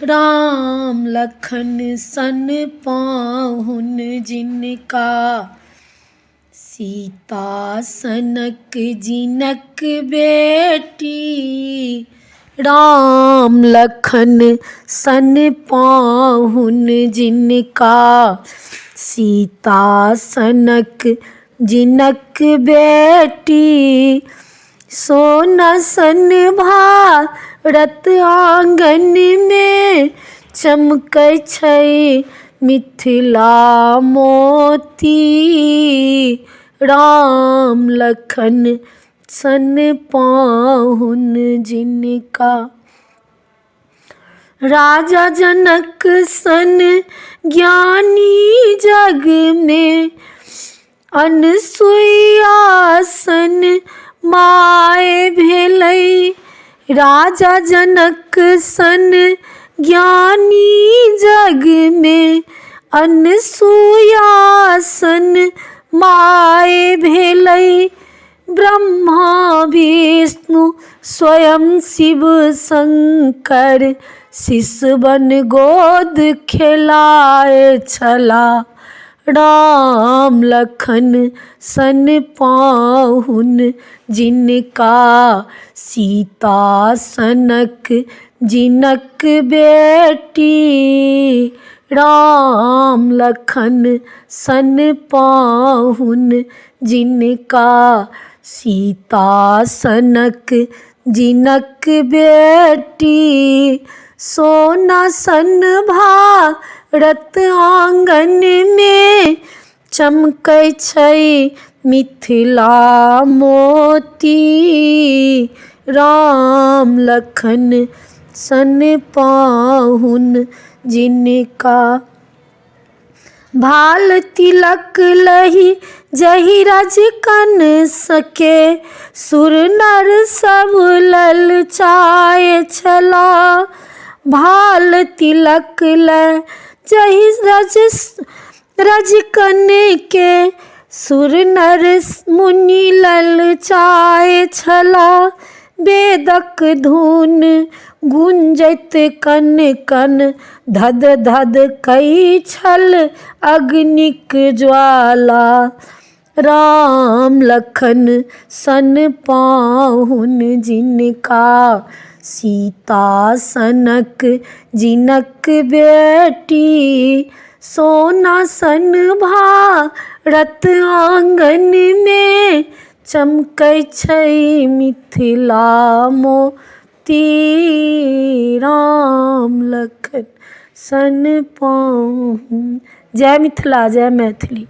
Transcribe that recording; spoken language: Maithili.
राम लखन सन पाहुन जिनका, सीता सनक जिनक बेटी। राम लखन सन पाहुन जिनका, सीता सनक जिनक बेटी। सोना सन भारत आंगन में, चमकै छै मिथिला मोती। राम लखन सन पाहुन जिनका, राजा जनक सन ज्ञानी जग में, अनसुईया सन माय भेलै। राजा जनक सन ज्ञानी जग में, अनसुईया सन माय भेलै। ब्रह्मा विष्णु स्वयं शिव शंकर, शिशुवन गोद खेलाए छला। राम लखन सन पाहुन जिनका, सीता सनक जिनक बेटी। राम लखन सन पाहुन जिनका, सीता सनक जिनक बेटी। सोना सन भारत आंगन में, चमकै छै मिथिला मोती। राम लखन सन पाहुन जिनका, भाल तिलक लही जहि रजकन सके, सुर नर सब ललचाए छला। भाल तिलक लह जहि रजकन के, सुर नर मुनि ललचाए छला। वेदक धुन गुंजैत कन कन, धध धध कै छल अग्निक ज्वाला। राम लखन सन पाहुन जिनका, सीता सनक जिनक बेटी। सोना सन भारत आंगन में, चमकै छै मिथिला मोती। राम लखन सन पाहुन। जय मिथिला, जय मैथिली।